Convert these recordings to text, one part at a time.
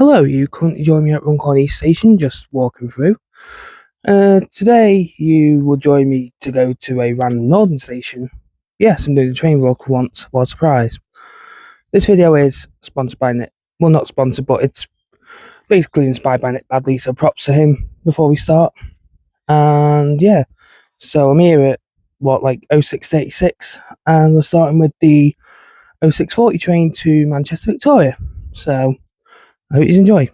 Hello, you currently join me at Runcorn East Station, just walking through. Today you will join me to go to a random Northern station. Yes, I'm doing the train vlog for once, what a surprise. This video is sponsored by Nick. Well, not sponsored, but it's basically inspired by Nick Badley, so props to him before we start. And yeah, so I'm here at, 06:36, and we're starting with the 06:40 train to Manchester Victoria. So, I hope you enjoy.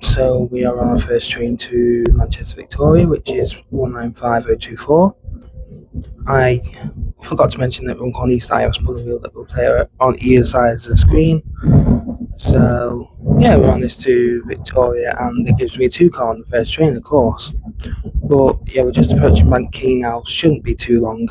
So we are on our first train to Manchester Victoria, which is 195024. I forgot to mention that Runcorn East I have a spinning wheel that will play on either side of the screen. So yeah, we're on this to Victoria, and it gives me a 2 car on the first train, of course. But yeah, we're just approaching Bank Quay now. Shouldn't be too long.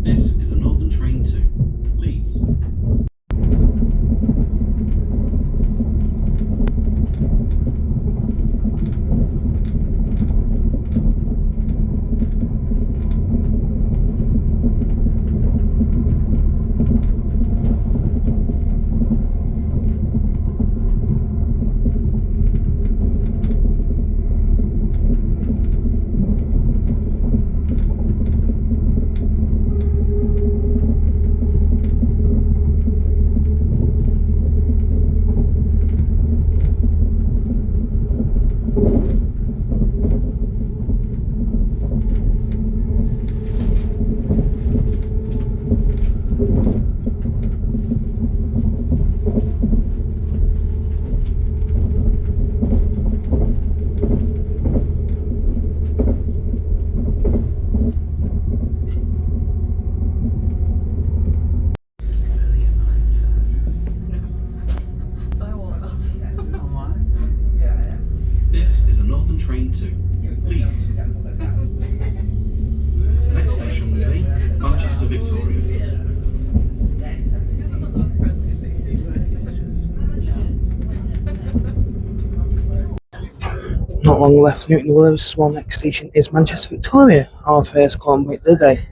This is a Northern train to Leeds. This is a Northern train to Leeds. The next station will be Manchester Victoria. Not long left, Newton Willows. Swan next station is Manchester Victoria, our first convoy of the day.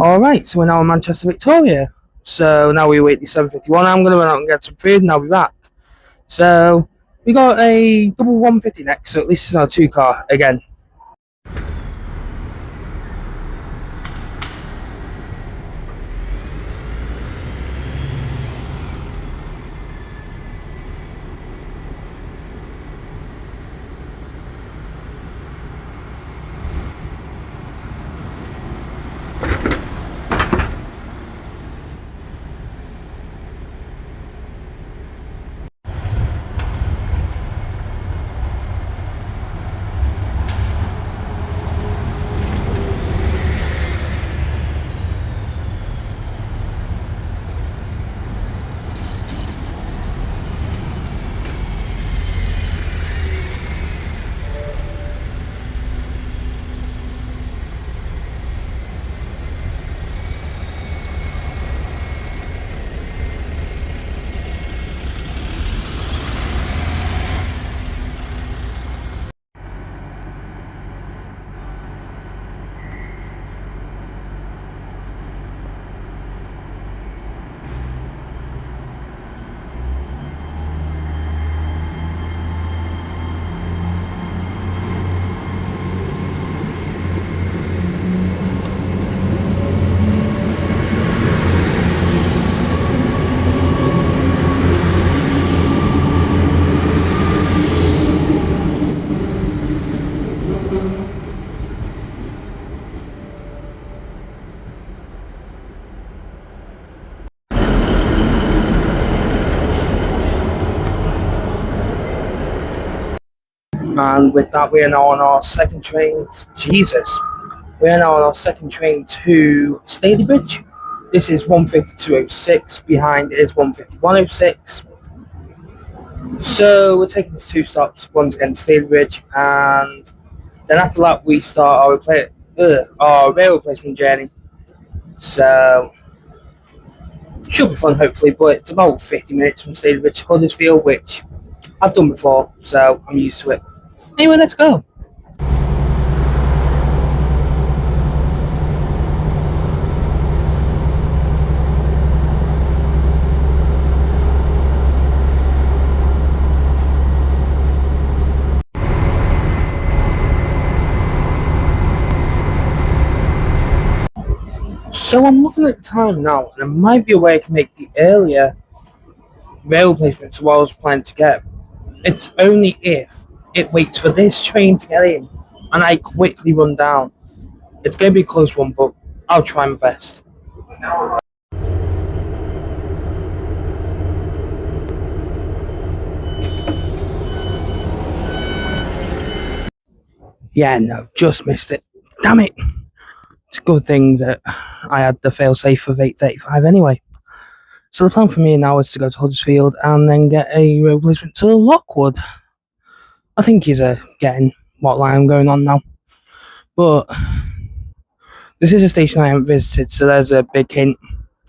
Alright, so we're now in Manchester Victoria. So now we wait the 7:51. I'm going to run out and get some food and I'll be back. So we got a double 150 next, so at least it's not a two car again. And with that, we are now on our second train. Jesus, we are now on our second train to Stalybridge. This is 152.06. Behind is 151.06. So we're taking these two stops. Once again, Stalybridge, and then after that, we start our rail replacement journey. So should be fun, hopefully. But it's about 50 minutes from Stalybridge to Huddersfield, which I've done before, so I'm used to it. Anyway, let's go. So I'm looking at the time now, and there might be a way I can make the earlier rail replacement to what I was planning to get. It's only if it waits for this train to get in, and I quickly run down. It's going to be a close one, but I'll try my best. Yeah, no, just missed it. Damn it. It's a good thing that I had the failsafe of 8:35 anyway. So the plan for me now is to go to Huddersfield and then get a rail replacement to Lockwood. I think he's getting what line I'm going on now. But this is a station I haven't visited, so there's a big hint.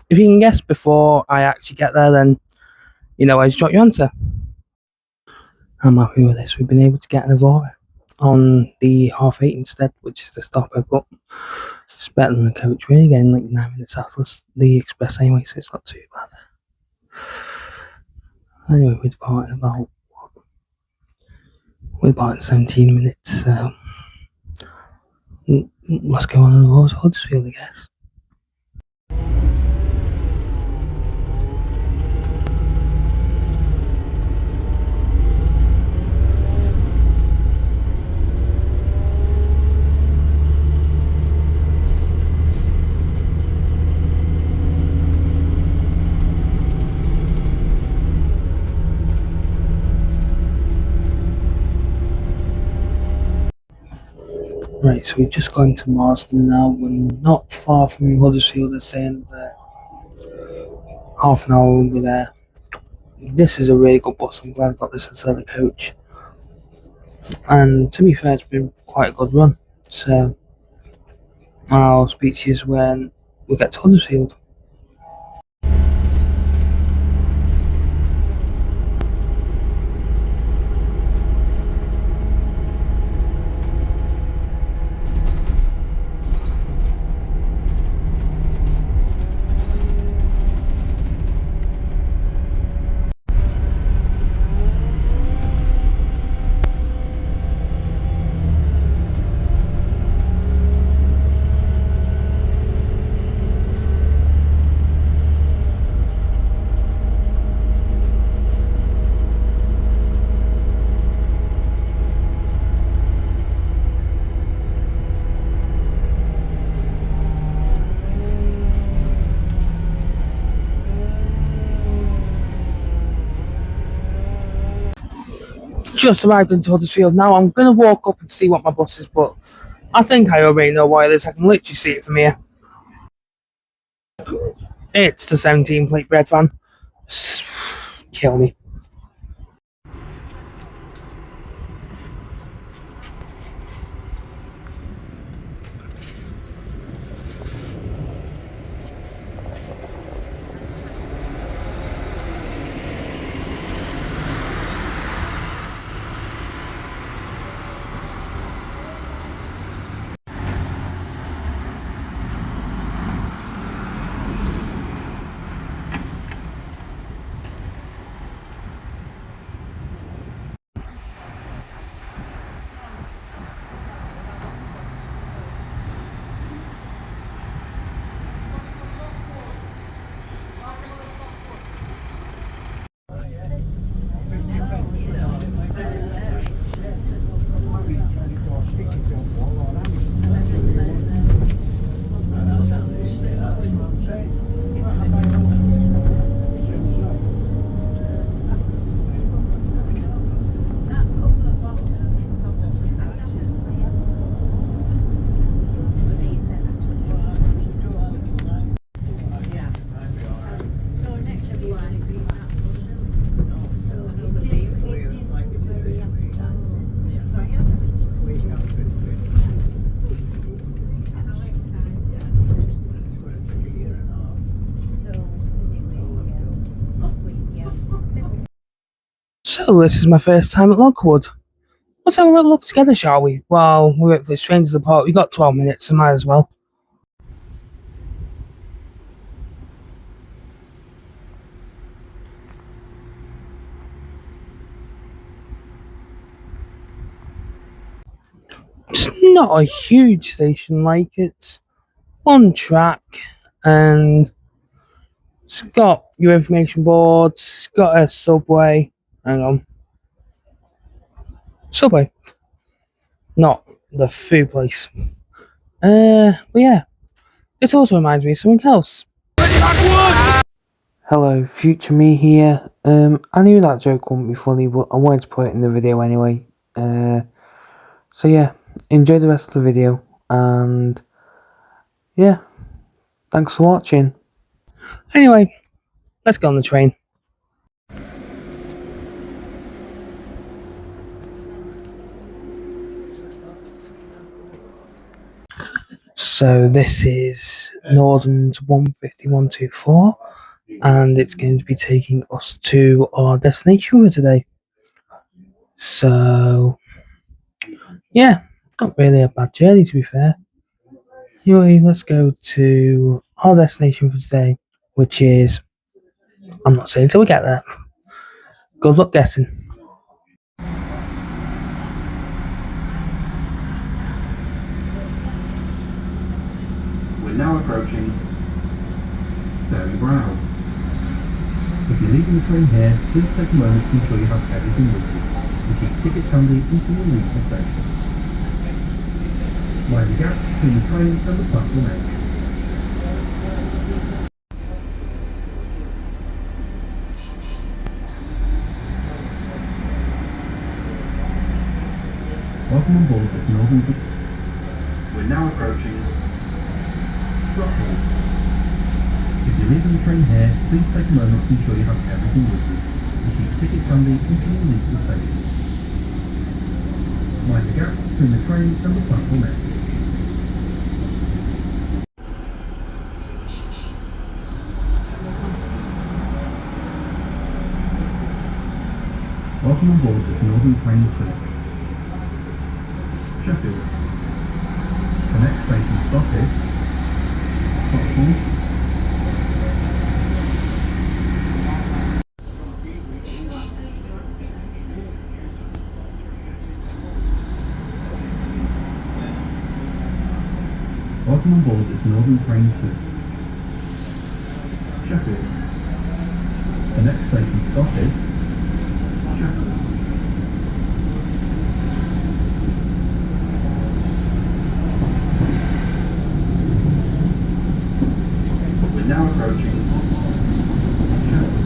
If you can guess before I actually get there, then you know I just drop your answer. I'm happy with this. We've been able to get an Evora on the half 8 instead, which is the stopper, but it's better than the coach. We're getting like 9 minutes after the express anyway, so it's not too bad. Anyway, we're departing in 17 minutes, so let's go on the road to Huddersfield, I guess. Right, so we've just gone to Marsden now. We're not far from Huddersfield, they're saying half an hour we'll be there. This is a really good bus. I'm glad I got this instead of the coach. And to be fair, it's been quite a good run. So I'll speak to you when we get to Huddersfield. just arrived in Huddersfield now. I'm going to walk up and see what my bus is, but I think I already know what it is. I can literally see it from here. It's the 17 plate bread van. Kill me. So this is my first time at Lockwood. Let's have a little look together, shall we? Well, we're at the train to the park. We've got 12 minutes, so might as well. It's not a huge station, like it's one track, and it's got your information boards, it's got a subway. Hang on. Subway. Not the food place. But yeah. It also reminds me of something else. Hello, future me here. I knew that joke wouldn't be funny, but I wanted to put it in the video anyway. So yeah, enjoy the rest of the video, and yeah, thanks for watching. Anyway, let's go on the train. So this is Northern's 15124, and it's going to be taking us to our destination for today. So yeah, not really a bad journey, to be fair. Anyway, let's go to our destination for today, which is, I'm not saying until we get there. Good luck guessing. We're now approaching Derby Brow. If you're leaving the train here, please take a moment to ensure you have everything with you and keep tickets handy until you reach the station. Mind the gap between the train and the platform edge. Welcome on board this Northern. We're now approaching Throttle. If you're leaving the train here, please take a moment to ensure you have everything with you and keep tickets handy until you reach the station. Mind the gap between the train and the platform edge. Welcome on board this Northern Train service. Sheffield. The next station stop is Stockport. Welcome on board this Northern Train service. Sheffield. The next station stop is Sheffield. We're now approaching Sheffield.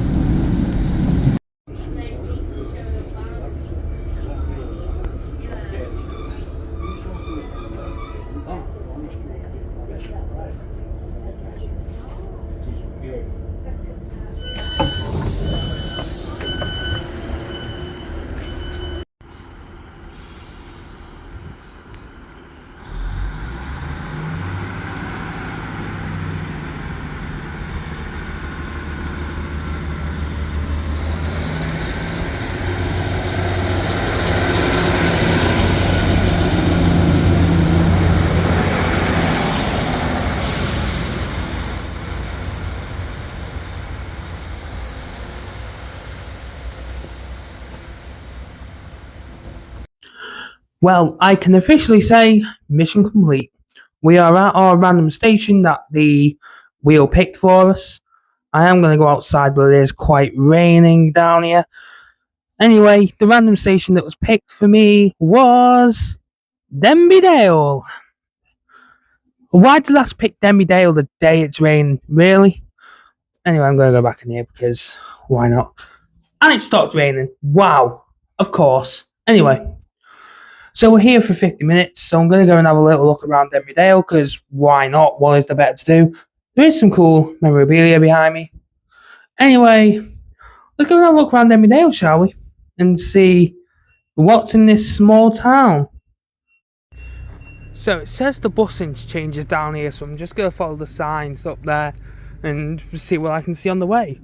Well, I can officially say mission complete. We are at our random station that the wheel picked for us. I am going to go outside, but it is quite raining down here. Anyway, the random station that was picked for me was Denby Dale. Why did I pick Denby Dale the day it's raining? Really? Anyway, I'm going to go back in here because why not? And it stopped raining. Wow. Of course. Anyway, so we're here for 50 minutes, so I'm going to go and have a little look around Denby Dale because why not? What is there better to do? There is some cool memorabilia behind me. Anyway, let's go and have a look around Denby Dale, shall we? And see what's in this small town. So it says the bus interchange is down here, so I'm just going to follow the signs up there and see what I can see on the way.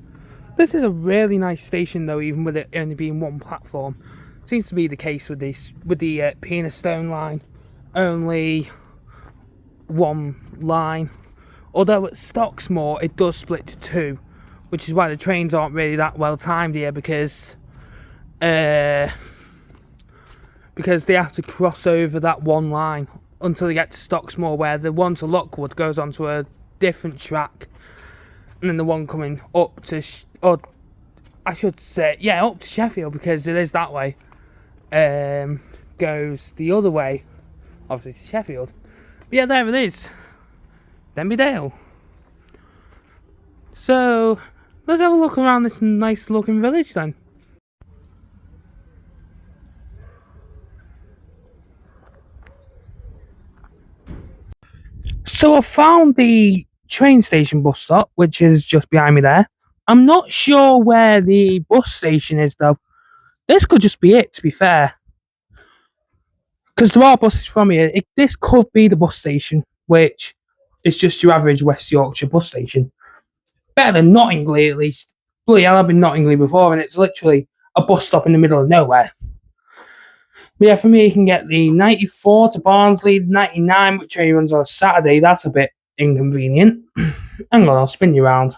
This is a really nice station though, even with it only being one platform. Seems to be the case with this, with the Penistone line, only one line. Although at Stocksmore it does split to two, which is why the trains aren't really that well timed here because they have to cross over that one line until they get to Stocksmore, where the one to Lockwood goes onto a different track, and then the one coming up to, up to Sheffield, because it is that way, goes the other way, obviously to Sheffield. But yeah, there it is, Denby Dale. So let's have a look around this nice looking village then. So I found the train station bus stop, which is just behind me there. I'm not sure where the bus station is though. This could just be it, to be fair. Because there are buses from here. This could be the bus station, which is just your average West Yorkshire bus station. Better than Nottingley, at least. Bloody hell, I've been Nottingley before, and it's literally a bus stop in the middle of nowhere. But yeah, for me, you can get the 94 to Barnsley, 99, which only runs on a Saturday. That's a bit inconvenient. Hang on, I'll spin you around.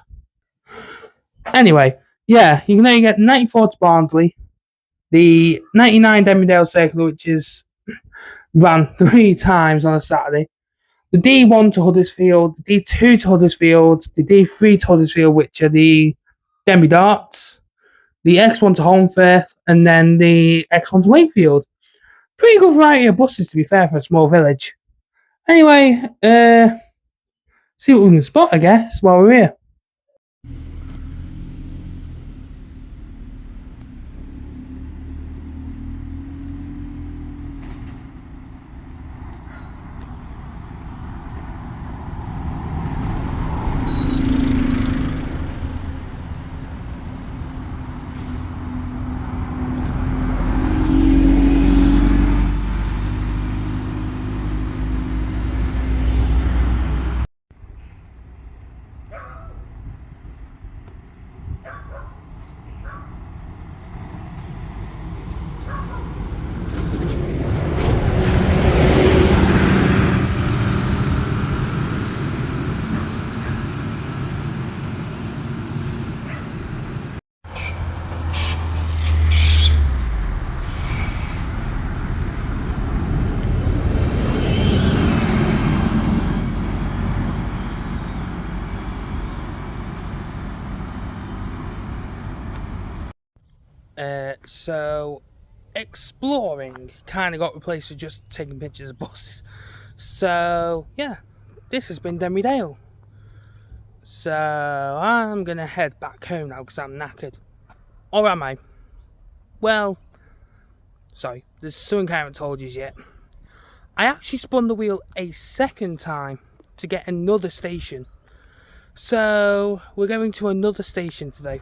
Anyway, yeah, you can only get 94 to Barnsley, the 99 Denby Dale Circular, which is ran 3 times on a Saturday, the D1 to Huddersfield, the D2 to Huddersfield, the D3 to Huddersfield, which are the Denby Darts, the X1 to Holmfirth, and then the X1 to Wakefield. Pretty good variety of buses, to be fair, for a small village. Anyway, see what we can spot, I guess, while we're here. So exploring kind of got replaced with just taking pictures of buses. So yeah, this has been Denby Dale. So I'm gonna head back home now because I'm knackered. Or am I? Well, sorry, there's something I haven't told you yet. I actually spun the wheel a second time to get another station. So we're going to another station today.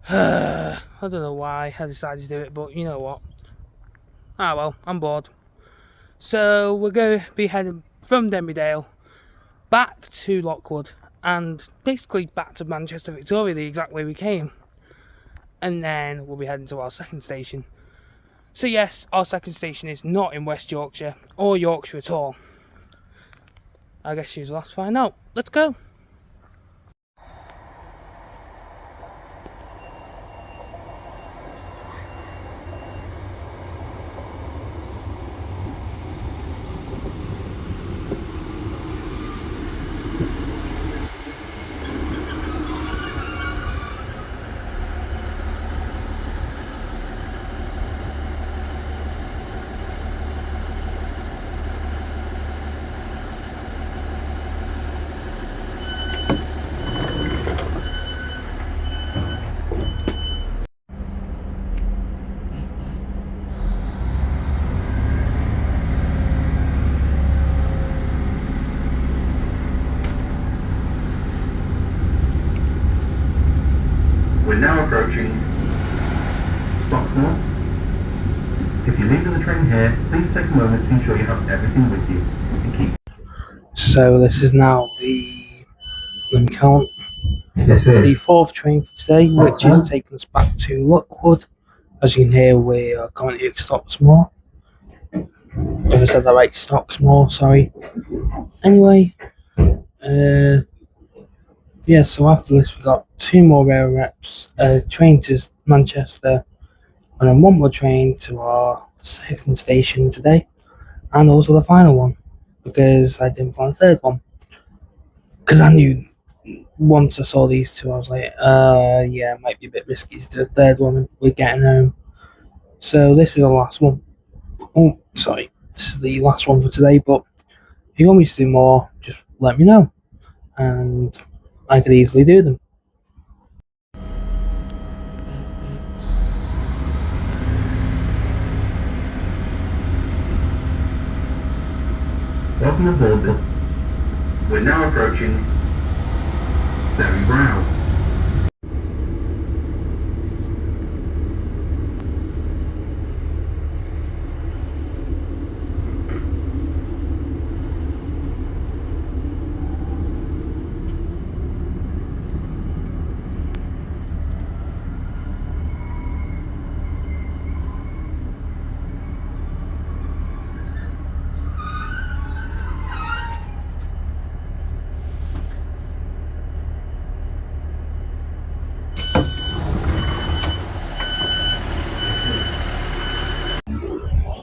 I don't know why I decided to do it, but you know what? Ah well, I'm bored. So we're going to be heading from Denby Dale back to Lockwood and basically back to Manchester Victoria the exact way we came. And then we'll be heading to our second station. So yes, our second station is not in West Yorkshire or Yorkshire at all. I guess you'll have to find out. Let's go. If you're leaving the train here, please take a moment to ensure you have everything with you. And keep... So this is now let me count, Yes, sir. the fourth train for today, which is taking us back to Lockwood. As you can hear, we are currently at Stocksmore. If I said that right, Stocksmore, sorry. Anyway, yeah, so after this we got 2 more rail reps, a train to Manchester, and then 1 more train to our second station today, and also the final one, because I didn't plan a third one. Because I knew once I saw these 2, I was like, yeah, it might be a bit risky to do a third one if we're getting home. So this is the last one. Oh, sorry, this is the last one for today, but if you want me to do more, just let me know, and I could easily do them. Welcome aboard, Bill. We're now approaching Berry Brow.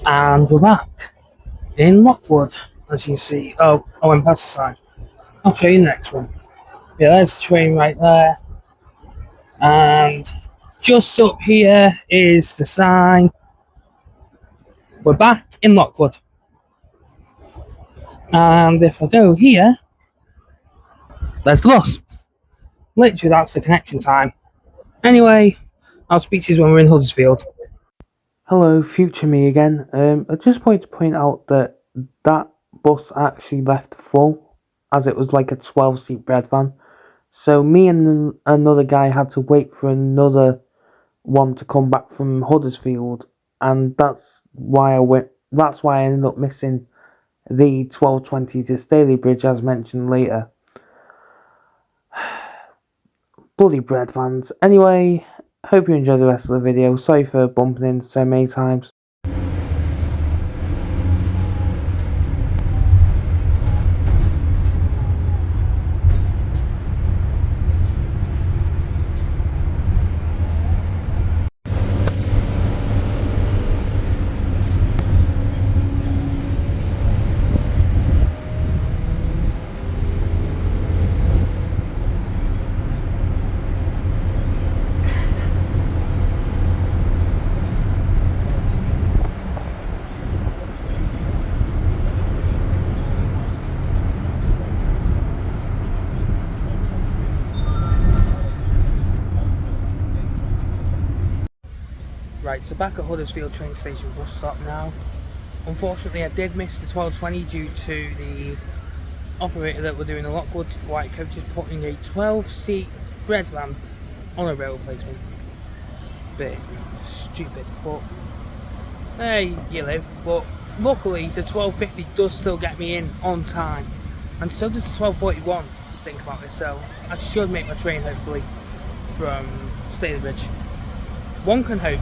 And we're back in Lockwood, as you can see. Oh, I went past the sign. I'll show you the next one. Yeah, there's the train right there. And just up here is the sign. We're back in Lockwood. And if I go here, there's the bus. Literally, that's the connection time. Anyway, I'll speak to you when we're in Huddersfield. Hello, future me again. I just wanted to point out that bus actually left full, as it was like a 12-seat bread van. So me and another guy had to wait for another one to come back from Huddersfield, and that's why I ended up missing the 12:20 to Stalybridge, as mentioned later. Bloody bread vans. Anyway, hope you enjoyed the rest of the video. Sorry for bumping in so many times. Right, so back at Huddersfield train station bus stop now. Unfortunately, I did miss the 12:20 due to the operator that we're doing the Lockwood White Coaches putting a 12-seat bread van on a rail replacement. Bit stupid, but there you live. But luckily, the 12:50 does still get me in on time, and so does the 12:41. Let's think about this. So I should make my train hopefully from Stalybridge. One can hope.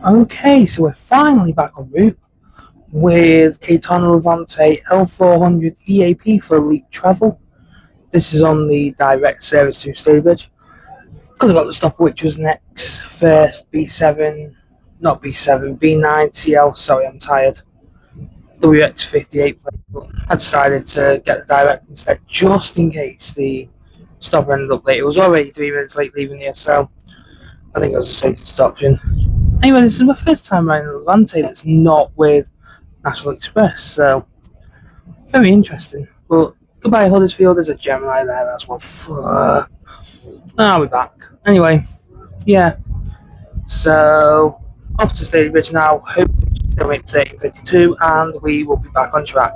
Okay, so we're finally back en route with Caetano Levante L400 EAP for elite travel. This is on the direct service to Stalybridge. Could have got the stopper, which was next first B7, not B7, B9 TL. Sorry, I'm tired. WX58 plate, but I decided to get the direct instead, just in case the stopper ended up late. It was already 3 minutes late leaving here, so I think it was the safest option. Anyway, this is my first time riding a Levante that's not with National Express, so very interesting. But goodbye Huddersfield, there's a Gemini there as well. I'll be back. Anyway, yeah. So off to Stalybridge now. Hopefully still make 13:52, and we will be back on track.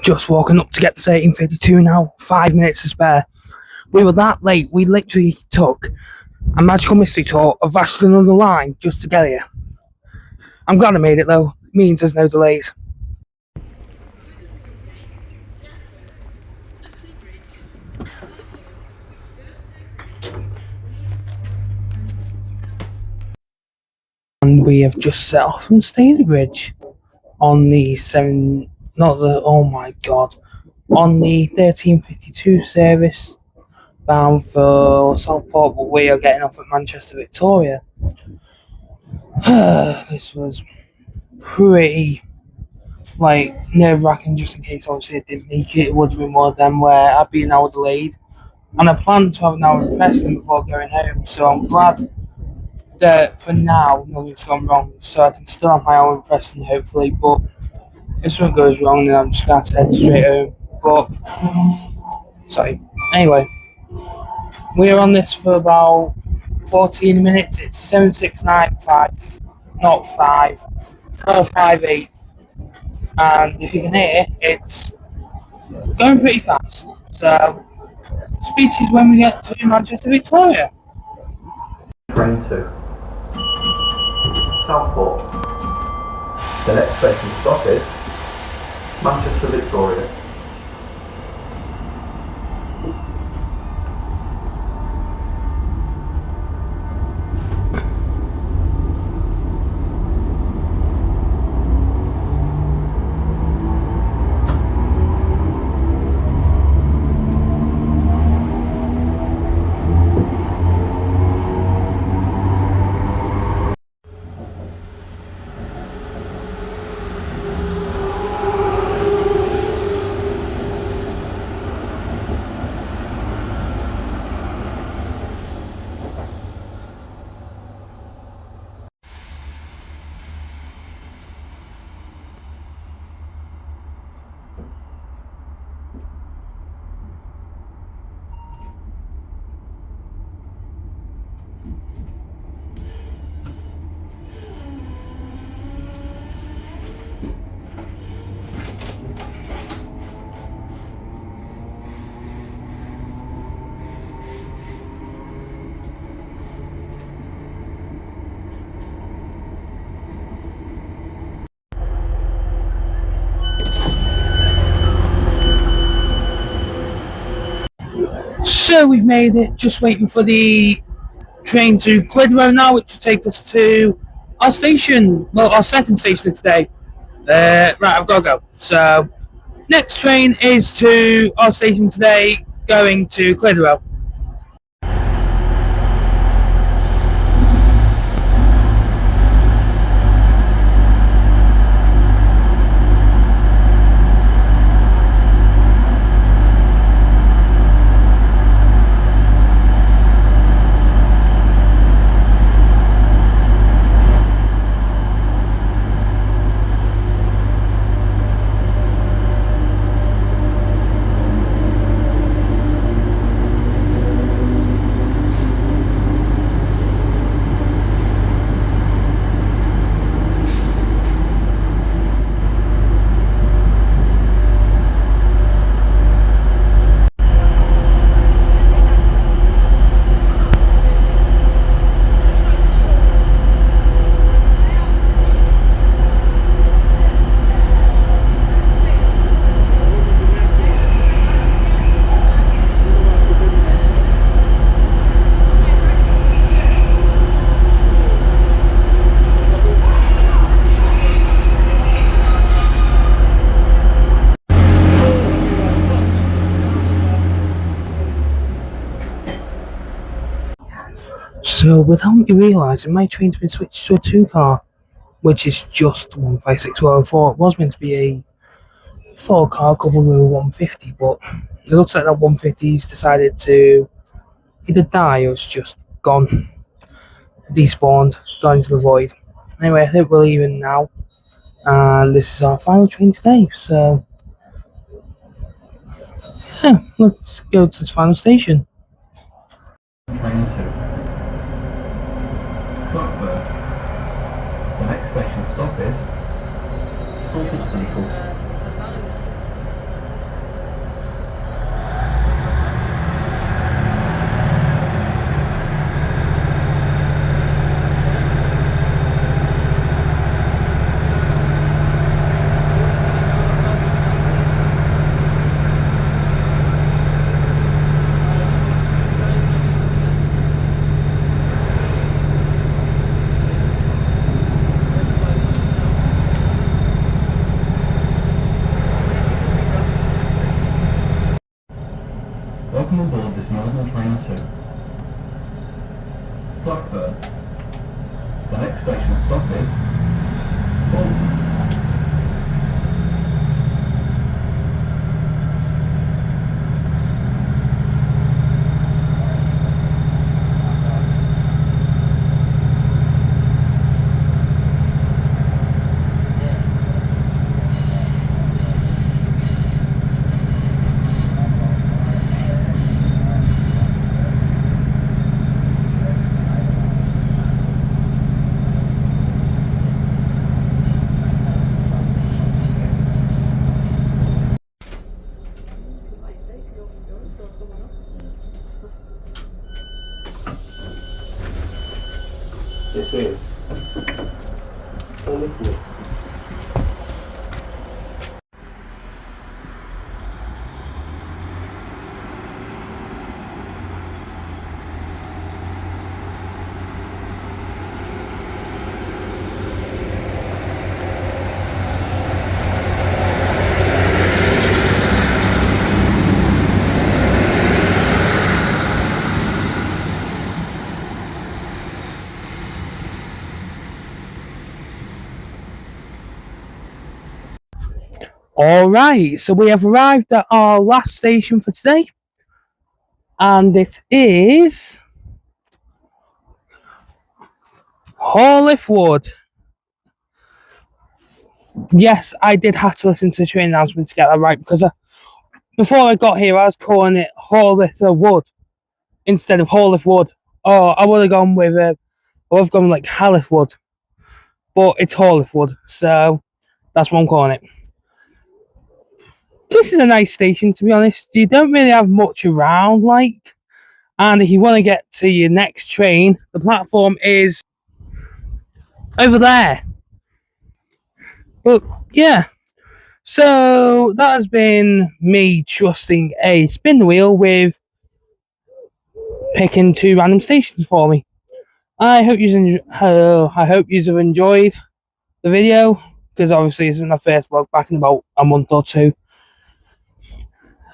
Just walking up to get to 13:52 now, 5 minutes to spare. We were that late, we literally took a magical mystery tour of Ashton on the line just to get here. I'm glad I made it though, it means there's no delays. And we have just set off from Stalybridge on the on the 13:52 service bound for Southport, but we are getting off at Manchester Victoria. This was pretty nerve-wracking, just in case obviously I didn't make it. It would have been one of them where I'd be an hour delayed, and I planned to have an hour in Preston before going home, so I'm glad that for now nothing's gone wrong, so I can still have my hour in Preston hopefully. But if something goes wrong, then I'm just going to head straight home. But sorry. Anyway, we are on this for about 14 minutes. It's 7695, not 5, 458. And if you can hear, it's going pretty fast. So, speeches when we get to Manchester Victoria. Train 2. Southport. The next station stop is Manchester Victoria. So we've made it, just waiting for the train to Clitheroe now, which will take us to our station, well, our second station of today. Right, I've got to go. So, next train is to our station today, going to Clitheroe. So, without me realising, my train's been switched to a two-car, which is just 156. Well, I thought it was meant to be a four-car coupled with a 150, but it looks like that 150's decided to either die or it's just gone, despawned, gone into the void. Anyway, I think we're leaving now, and this is our final train today, so yeah, let's go to the final station. Train 2. Blackburn. The next station stop is Salford Circle. Welcome aboard this Melbourne Train 2. Blackburn. The next station stop is Bolton. This is Liquid. Alright, so we have arrived at our last station for today, and it is Horliff Wood. Yes, I did have to listen to the train announcement to get that right, because before I got here I was calling it Horliff Wood instead of Horliff Wood. Or I would have gone with like Halliff Wood, but it's Horliff Wood, so that's what I'm calling it. This is a nice station, to be honest. You don't really have much around, like, and if you want to get to your next train, the platform is over there. But yeah, so that has been me trusting a spin wheel with picking 2 random stations for me. I hope you have enjoyed the video, because obviously this is my first vlog back in about a month or 2.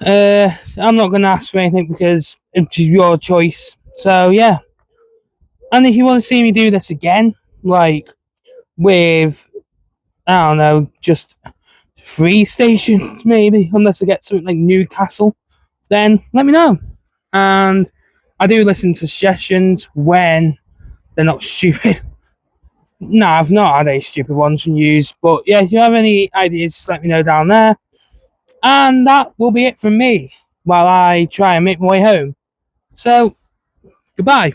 I'm not going to ask for anything because it's your choice. So yeah, and if you want to see me do this again, like with, I don't know, just 3 stations maybe, unless I get something like Newcastle, then let me know. And I do listen to suggestions when they're not stupid. No, I've not had any stupid ones from you, but yeah, if you have any ideas, just let me know down there. And that will be it from me while I try and make my way home. So, goodbye.